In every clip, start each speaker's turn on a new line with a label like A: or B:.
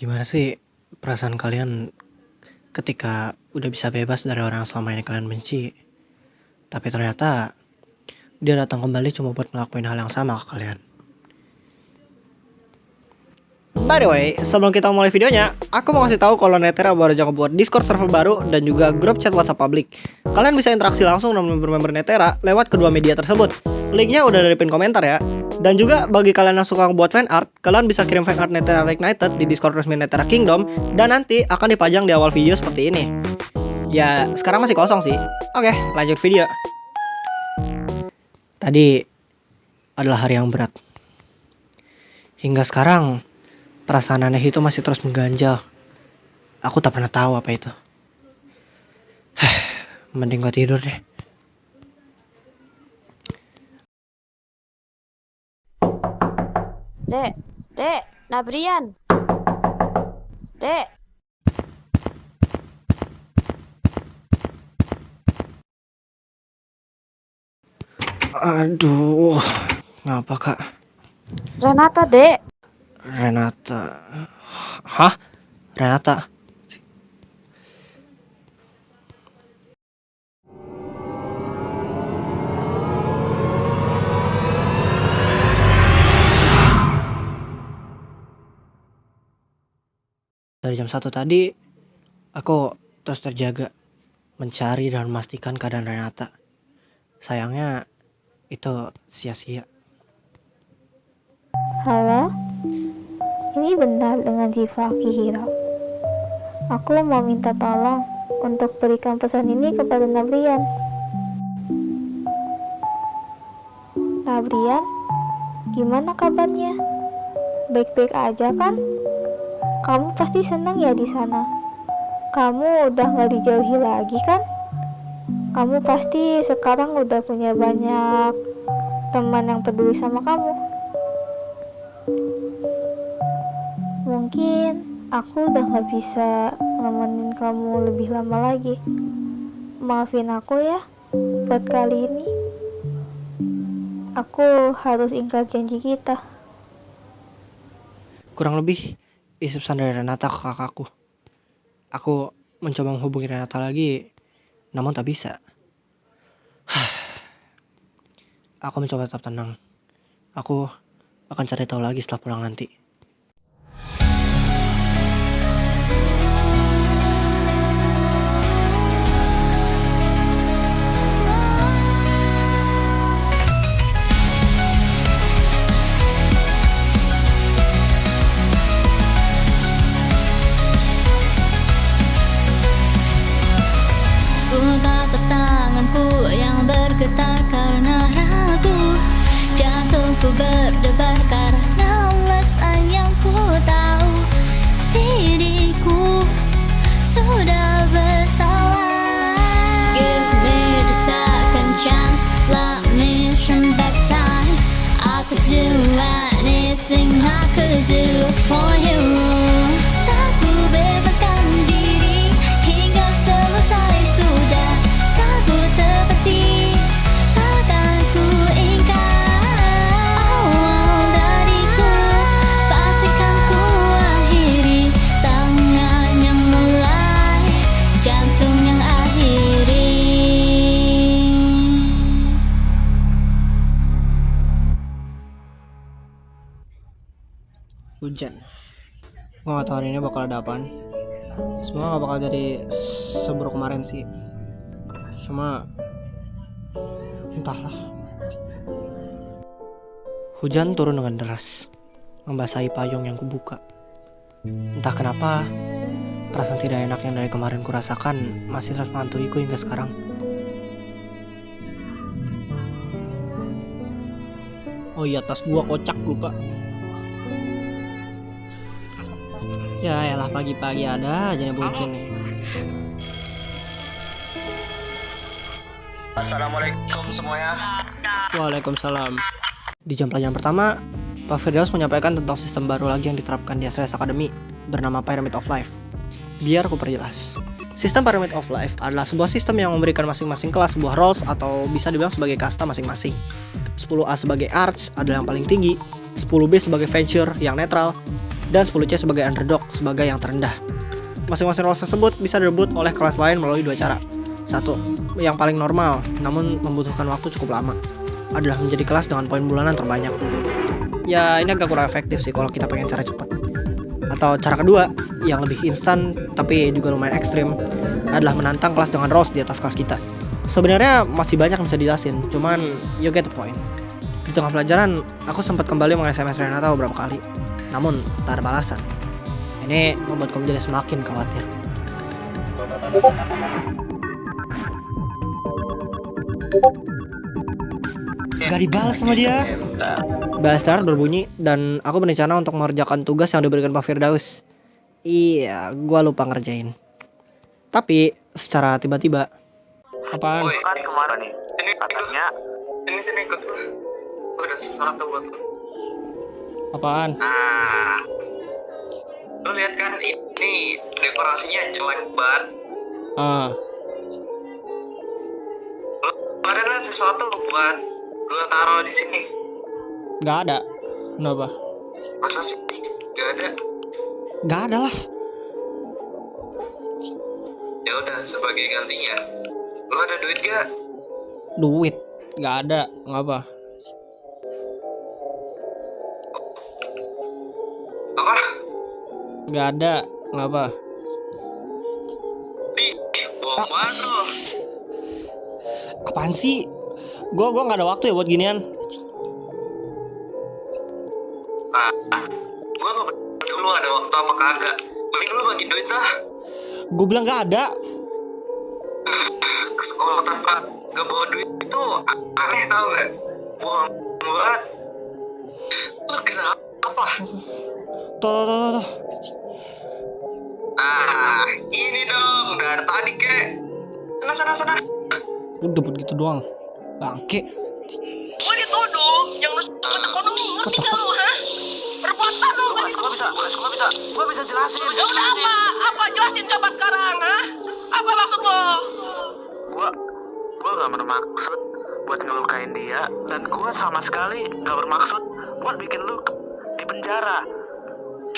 A: Gimana sih perasaan kalian ketika udah bisa bebas dari orang yang selama ini kalian benci, tapi ternyata dia datang kembali cuma buat ngelakuin hal yang sama ke kalian? By the way, sebelum kita mulai videonya, aku mau kasih tahu kalau Netera baru aja ngebuat Discord server baru dan juga grup chat WhatsApp publik. Kalian bisa interaksi langsung dengan member-member Netera lewat kedua media tersebut. Linknya udah dari pin komentar ya. Dan juga bagi kalian yang suka buat fan art, kalian bisa kirim fan art Netera Reignited di Discord resmi Netera Kingdom dan nanti akan dipajang di awal video seperti ini. Ya, sekarang masih kosong sih. Oke, lanjut video. Tadi adalah hari yang berat. Hingga sekarang perasaan aneh itu masih terus mengganjal. Aku tak pernah tahu apa itu. Mending gua tidur deh.
B: Dek, Nabrian. Dek.
A: Aduh, ngapa kak?
B: Renata, Dek.
A: Renata. Hah? Renata? Dari jam 1 tadi, aku terus terjaga mencari dan memastikan keadaan Renata. Sayangnya, itu sia-sia.
C: Halo, ini benar dengan Ziva Akihiro. Aku mau minta tolong untuk berikan pesan ini kepada Nabrian. Nabrian, gimana kabarnya? Baik-baik aja kan? Kamu pasti senang ya di sana. Kamu udah gak dijauhi lagi kan? Kamu pasti sekarang udah punya banyak teman yang peduli sama kamu. Mungkin aku udah gak bisa nemenin kamu lebih lama lagi. Maafin aku ya buat kali ini. Aku harus ingkar janji kita.
A: Kurang lebih isi pesan dari Renata ke kakakku. Aku mencoba menghubungi Renata lagi, namun tak bisa. Aku mencoba tetap tenang. Aku akan cari tahu lagi setelah pulang nanti.
D: Ku tatap tanganku yang bergetar karena ragu. Jantungku berdebar karena alasan yang ku tahu. Diriku sudah bersalah. Give me the second chance, let me turn back time. I could do anything, I could do for you. Tak ku bebaskan diri hingga selesai sudah. Tak ku tepati, takkan ku ingkar. Awal dariku, pastikan ku akhiri. Tangan yang mulai, jantung yang akhiri.
A: Hujan. Gue gak tau hari ini bakal ada apaan. Semoga gak bakal jadi seburuk kemarin sih. Cuma entahlah. Hujan turun dengan deras, membasahi payung yang kubuka. Entah kenapa, perasaan tidak enak yang dari kemarin kurasakan masih terus menghantuiku hingga sekarang. Oh iya, tas gua kocak lupa. Ya elah, pagi-pagi ada aja nih hujan nih.
E: Assalamualaikum semuanya.
A: Waalaikumsalam. Di jam pelajaran pertama, Pak Firdaus menyampaikan tentang sistem baru lagi yang diterapkan di SRS Academy bernama Pyramid of Life. Biar aku perjelas. Sistem Pyramid of Life adalah sebuah sistem yang memberikan masing-masing kelas sebuah roles atau bisa dibilang sebagai kasta masing-masing. 10A sebagai Arch adalah yang paling tinggi, 10B sebagai Venture yang netral, dan 10C sebagai underdog, sebagai yang terendah. Masing-masing roles tersebut bisa direbut oleh kelas lain melalui dua cara. Satu, yang paling normal, namun membutuhkan waktu cukup lama, adalah menjadi kelas dengan poin bulanan terbanyak. Ya, ini agak kurang efektif sih kalau kita pengen cara cepat. Atau cara kedua, yang lebih instan tapi juga lumayan ekstrim, adalah menantang kelas dengan roles di atas kelas kita. Sebenarnya masih banyak yang bisa dijelasin, cuman you get the point. Di tengah pelajaran, aku sempat kembali meng-SMS Renata beberapa kali, namun tak ada balasan. Ini membuatku menjadi semakin khawatir. Gak dibalas sama dia. Bastard berbunyi dan aku berencana untuk mengerjakan tugas yang diberikan Pak Firdaus. Iya, gua lupa ngerjain. Tapi secara tiba-tiba. Apaan?
E: Woi, kan kemana nih? Ini katanya. Sini ikut. Gue ada sesuatu buat lo.
A: Apaan?
E: Nah, lo lihat kan ini dekorasinya jelek banget. Lo ada nggak sesuatu buat gue taruh di sini?
A: Gak ada. Kenapa?
E: Masa sih? Gak ada.
A: Gak ada lah.
E: Ya udah, sebagai gantinya, lo ada duit gak?
A: Duit? Gak ada. Ngapa?
E: Apa?
A: Gak ada. Ngapa?
E: Bohong banget lo.
A: Apaan sih? Gue gak ada waktu ya buat ginian.
E: Gue gak peduli lu ada waktu apa kagak. Mending lu bagi duit lah.
A: Gue bilang gak ada.
E: Ke sekolah tanpa gak bawa duit itu aneh tau gak? Bohong banget. Lu kenapa?
A: Tuh.
E: Ini dong, dari tadi kek. Sana.
A: Udah buat gitu doang. Bangke.
E: Gue dituduh yang lu suka ekonomi, ngerti gak lu, ha? Perbuatan lu kan itu. Gue bisa jelasin. Ya udah apa? Jelasin coba sekarang, ha? Apa maksud lo? Gue gak bermaksud buat ngelukain dia, dan gue sama sekali gak bermaksud buat bikin lu di penjara.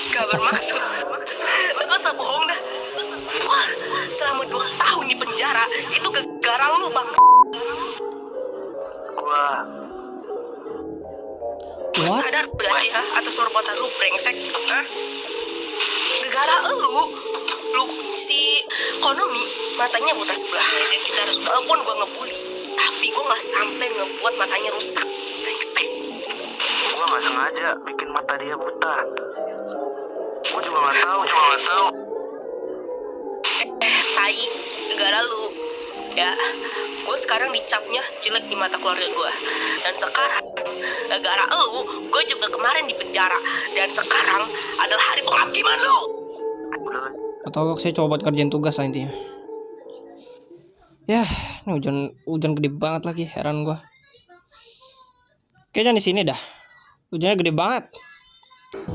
E: Gak bermaksud? Lu gak usah bohong dah. Wah, selama 2 tahun di penjara itu gara-gara lu, bang. Gue sadar gak sih, ha, atas perbuatan lu brengsek, ha? Gara-gara lu si ekonomi matanya buta sebelah. Dan walaupun gue ngebully, tapi gue gak sampai ngebuat matanya rusak, brengsek. Gue gak sengaja bikin mata dia buta. Gue juga gak tahu. Tai, gara-gara lu, ya, gue sekarang dicapnya jelek di mata keluarga gue. Dan sekarang, gara-gara lu, gue juga kemarin di penjara. Dan sekarang adalah hari penghakiman lu.
A: Atau saya coba buat kerjain tugas lah intinya. Ya, ini hujan gede banget lagi, heran gue. Kayaknya di sini dah. Hujannya gede banget.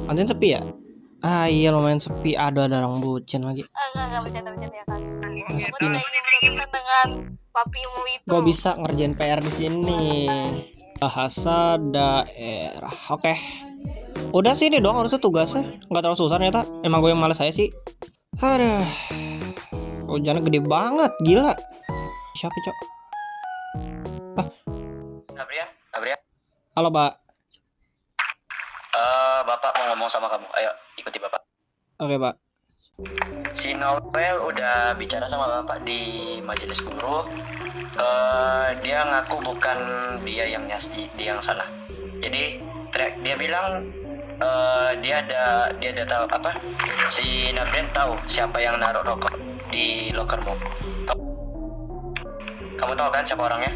A: Antin sepi ya? Ah iya lumayan sepi. Ada orang bucin lagi.
C: Enggak bercanda ya kan.
A: Sepi nih.
C: Dengan papimu itu.
A: Gue bisa ngerjain PR di sini. Bahasa daerah. Oke. Udah sih ini doang harusnya tugasnya. Nggak terlalu susah ternyata. Emang gue yang malas saya sih. Aduh. Hujannya gede banget, gila. Siapa, Cok?
E: Gabriel.
A: Halo, Pak.
E: Bapak mau ngomong sama kamu. Ayo, ikuti Bapak.
A: Oke, Pak.
E: Si Novel udah bicara sama Bapak di majelis guru. Dia ngaku bukan dia yang salah. Jadi dia bilang dia ada tahu apa? Si Nabrian tahu siapa yang naruh rokok di lokermu. Kamu tahu kan siapa orangnya?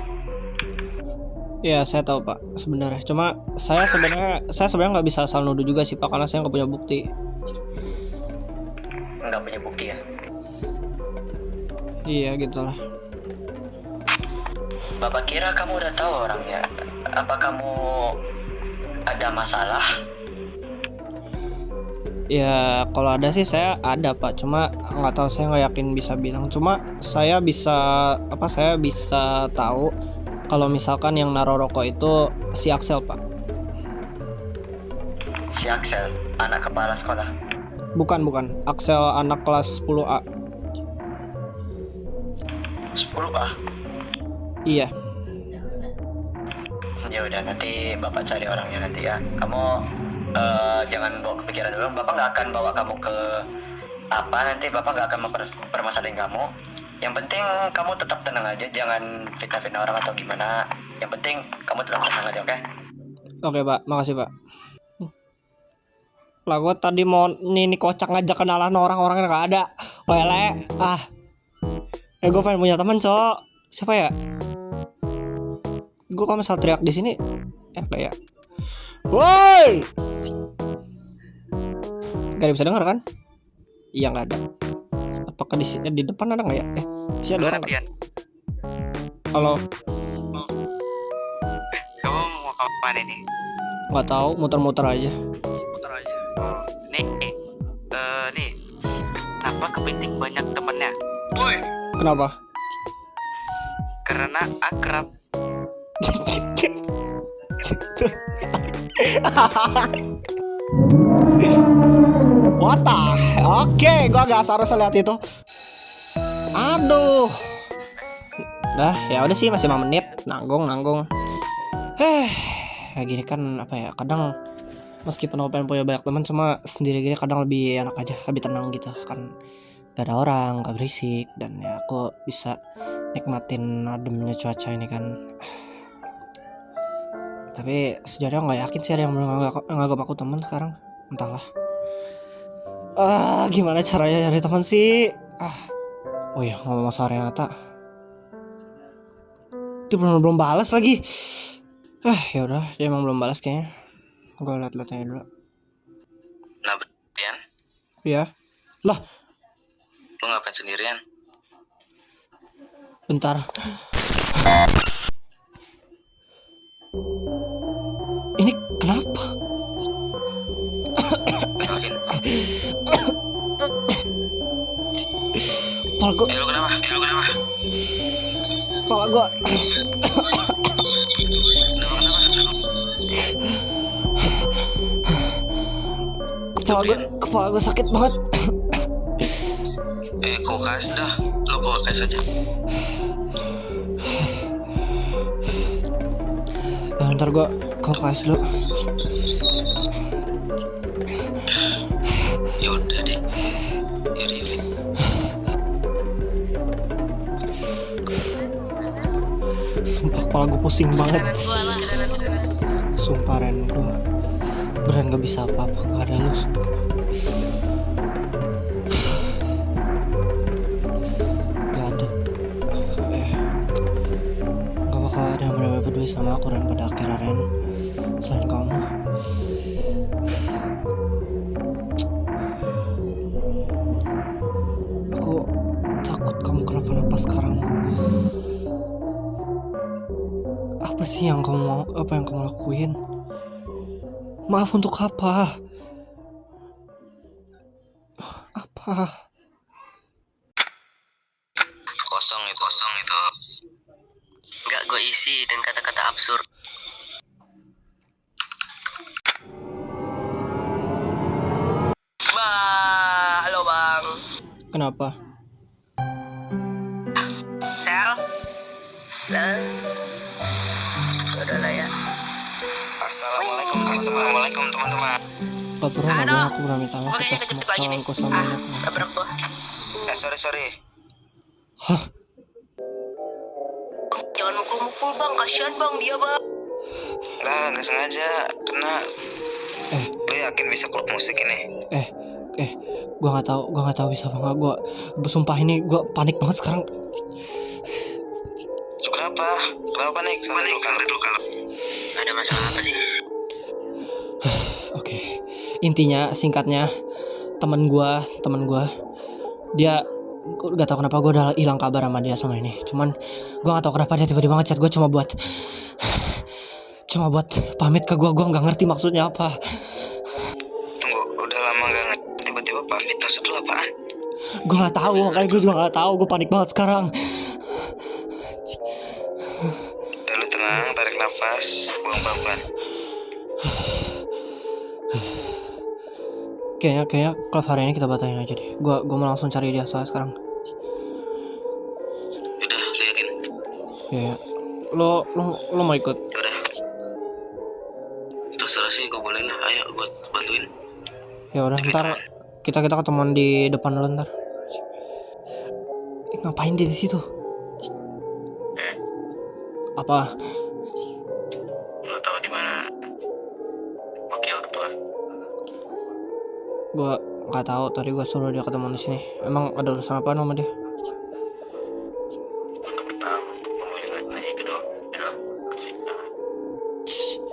A: Ya, saya tahu, Pak. Sebenarnya. Cuma saya sebenarnya nggak bisa asal nuduh juga sih, Pak, karena saya nggak punya bukti.
E: Nggak punya bukti ya?
A: Iya, gitulah.
E: Bapak kira kamu udah tahu orangnya. Apa kamu ada masalah?
A: Ya, kalau ada sih saya ada, Pak. Cuma nggak tahu, saya nggak yakin bisa bilang. Cuma saya bisa tahu kalau misalkan yang naruh rokok itu si Axel, Pak.
E: Si
F: Si Axel, anak kepala sekolah.
A: Bukan. Axel anak kelas 10A.
F: 10A.
A: Iya.
F: Ya udah, nanti Bapak cari orangnya nanti ya. Kamu jangan bawa kepikiran dulu. Bapak nggak akan bawa kamu ke apa, nanti Bapak nggak akan mempermasalahin kamu. Yang penting kamu tetap tenang aja, jangan fitnah-fitnah orang atau gimana. Yang penting kamu tetap tenang aja, oke?
A: Oke Pak, makasih Pak. Lah gue tadi mau ini kocak ngajak kenalan orang-orangnya nggak ada. Wele, gue pengen punya teman cok. Siapa ya? Gue kalau misal teriak di sini, kayak, woi, gak bisa dengar kan? Iya nggak ada. Apakah di depan ada nggak ya? Sih ada orang. Halo.
G: Kamu mau kapan ini?
A: Nggak tahu, muter-muter aja.
G: Nih, kenapa kepiting banyak temennya?
E: Woi,
A: Kenapa?
G: Karena akrab.
A: What the? Oke, gua gak seharusnya lihat itu. Aduh. Dah, ya udah sih, masih 5 menit. Nanggung. Kayak gini kan apa ya? Kadang meskipun aku pengen punya banyak teman, cuma sendiri gini kadang lebih enak aja, lebih tenang gitu. Kan gak ada orang, gak berisik, dan ya aku bisa nikmatin ademnya cuaca ini kan. Tapi sejujurnya nggak yakin sih ada yang menganggap aku teman sekarang. Entahlah. Gimana caranya nyari teman sih? Oh iya, ngomong sama Renata. Dia belum balas lagi. Ya udah, dia emang belum balas kayaknya. Gue liat-liatnya dulu.
F: Nah, Brian,
A: Iya. Lah,
F: lu ngapain sendirian?
A: bentar. Ini kenapa?
F: Calvin,
A: Kepala gue.
F: lu kenapa?
A: Kepala gue. Kepala gue sakit banget.
F: Kulkas dah. Lu kulkas aja.
A: Ntar gue kulkas dulu.
F: Ya udah deh. Yaudah.
A: Sumpah kepala gue pusing banget. Sumpah Ren, gue beneran gak bisa apa-apa, gak ada lu. Gak ada. Gak bakal ada yang bener-bener peduli sama aku Ren pada akhirnya Ren. Selain kamu. Aku takut kamu kenapa-napa sekarang. Apa sih yang kamu mau? Apa yang kamu lakuin? Maaf untuk apa? Apa?
F: Kosong itu. Nggak gue isi dan kata-kata absurd.
E: halo bang.
A: Kenapa?
E: Sel. Udah lah ya.
F: Assalamualaikum teman-teman.
A: Gak pernah
E: Aduh.
A: aku pernah minta maaf
E: Makanya
A: atas
E: deket lagi nih.
A: kesalahanku sama anakku.
E: Tabrak gua.
F: Sorry.
A: Hah?
E: Jangan mukul-mukul bang, kasihan bang dia bang.
F: Nggak sengaja. Karena lu yakin bisa klub musik ini?
A: Gua nggak tahu bisa apa nggak. Gua sumpah ini gua panik banget sekarang.
F: Lu kenapa nih? Santai dulu kalau. Ada masalah apa sih?
A: Oke. Intinya singkatnya teman gua dia gak tau kenapa gue udah hilang kabar sama dia sama ini. Cuman gue gak tau kenapa dia tiba-tiba ngechat gue cuma buat pamit ke gue nggak ngerti maksudnya apa.
F: Tunggu, udah lama gak tiba-tiba pamit, maksud lu apaan?
A: Gue nggak tahu, makanya gue juga nggak tahu. Gue panik banget sekarang.
F: Udah, lu tenang, tarik nafas, buang pelan-pelan.
A: Kayaknya klub hari ini kita batalin aja deh. Gua mau langsung cari dia soalnya sekarang.
H: Udah, lu yakin?
A: Ya. Lo mau ikut?
H: Udah. Terserah sih, gue boleh lah. Ayo, gue bantuin.
A: Ya udah, ntar kita ketemuan di depan dulu ntar. Ngapain dia di situ? Apa?
H: Lo tahu di mana wakil ketua?
A: Gua nggak tahu. Tadi gua suruh dia ketemuan di sini. Emang ada urusan apa sama dia?
H: Gue tahu. Ngomongin nanya kedua. Ya, kasih.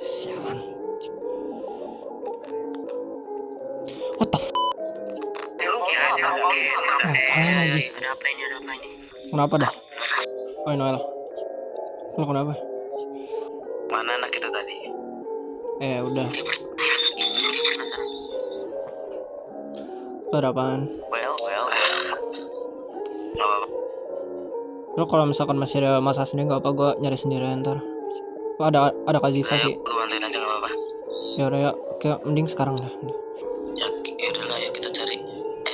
A: Sialan. What the f? Ngapain lagi?
H: Ada apa ini?
A: Kenapa dah? Oh Noel. Lo kenapa?
H: Mana anak kita tadi?
A: Udah. Lo ada apaan?
H: Well. Gak apa-apa.
A: Lo kalau misalkan masih ada masalah sendiri nggak apa, gue nyari sendiri ntar. Lo ada Kak Zisa sih.
H: Gue bantuin aja gak apa-apa.
A: Ya udah ya. Oke, mending sekarang dah.
H: Ya udah lah, yuk kita cari.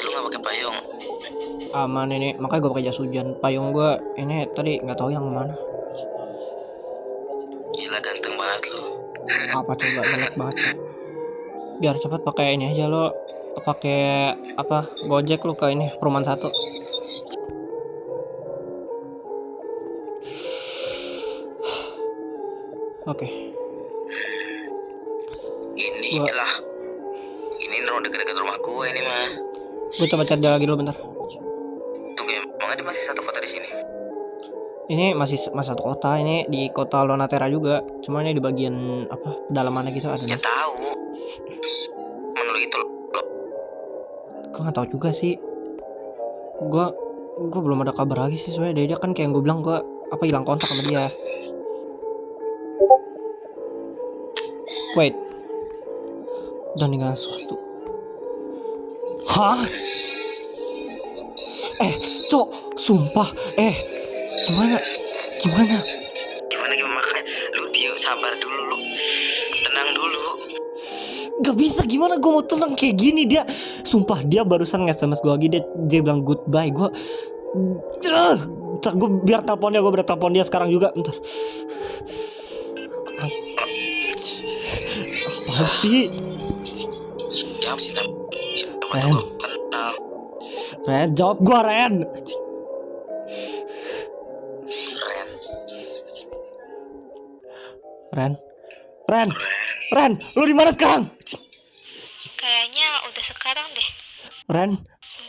H: Lu gak pakai payung?
A: Aman ini, makanya gue pakai jas hujan. Payung gue ini tadi nggak tahu yang mana.
H: Gila, ganteng banget lu.
A: Apa coba, jelek banget ya. Biar cepet pakai ini aja lo. Pakai apa? Gojek lu ke ini perumahan 1. Oke.
H: Ini lah. Ini dekat-dekat rumah gue ini mah.
A: Gue coba cari dia lagi dulu bentar.
H: Tunggu ya, emang ada masih satu kota di sini?
A: Ini masih satu kota, ini di kota Lonatera juga. Cuma ini di bagian apa pedalamannya gitu ada.
H: Ya tahu. Menurut itu lo.
A: Gue nggak tahu juga sih. Gue belum ada kabar lagi sih soalnya dia kan kayak yang gue bilang gue apa hilang kontak sama dia. Wait. Dan ninggalin sesuatu. Hah? Cok, sumpah. Gimana?
H: Gimana makanya lu sabar dulu lu. Tenang dulu.
A: Gak bisa, gimana gue mau tenang kayak gini. Dia sumpah dia barusan nge-SMS gue lagi, dia bilang goodbye. Gue biar telepon dia sekarang juga. Bentar. Apaan sih?
H: Siapa sih nam?
A: Ren. Ren, jawab gue Ren. Ren, lu di mana sekarang?
C: Kayaknya udah sekarang deh.
A: Ren,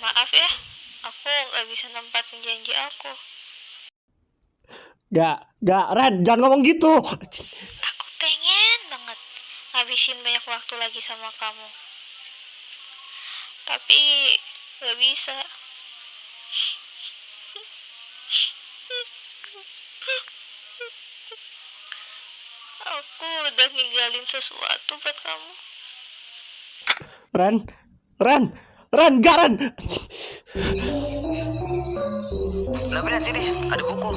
C: Maaf ya, aku gak bisa nempatin janji aku.
A: Gak, Ren, jangan ngomong gitu.
C: Aku pengen banget ngabisin banyak waktu lagi sama kamu. Tapi gak bisa. Aku udah ninggalin sesuatu buat kamu.
A: Ren, gak Ren.
H: Lah Brian, sini, ada buku,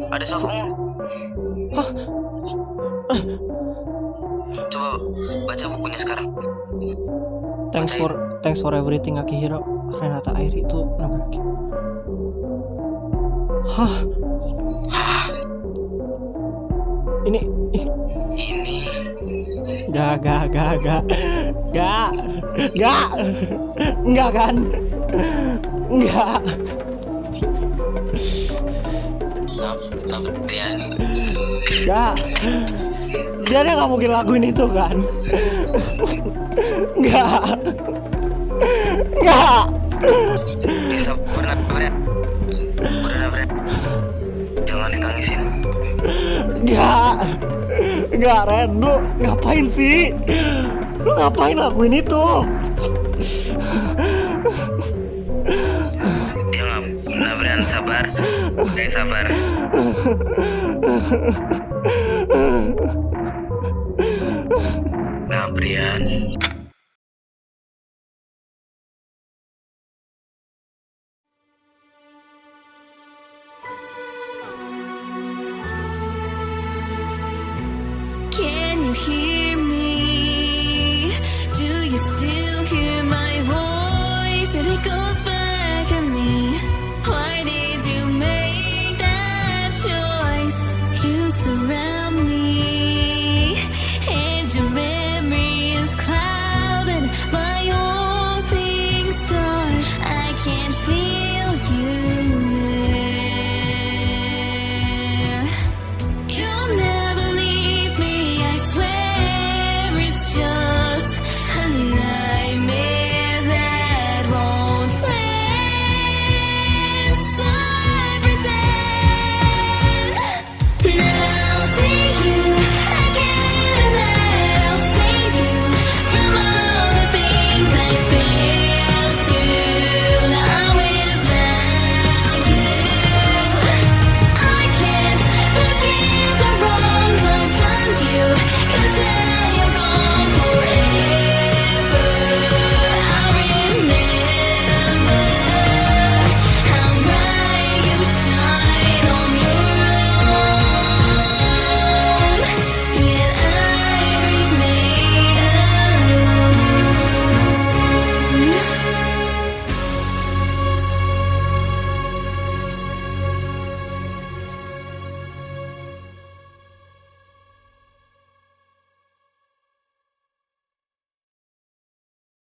H: ada sokongu.
A: Hah?
H: Coba baca bukunya sekarang.
A: Thanks for everything Akihiro. Renata Airi itu Nabaraki. Hah? Ini Gak kan? Enggak.
H: Brian.
A: Gak. Dia gak mungkin lakuin itu kan? Gak.
H: Bisa benar Brian. Jangan ditangisin.
A: Gak Ren, lu ngapain sih? Lu ngapain lakuin itu?
H: Dia nggak Brian, sabar. Sabar. Nah Brian.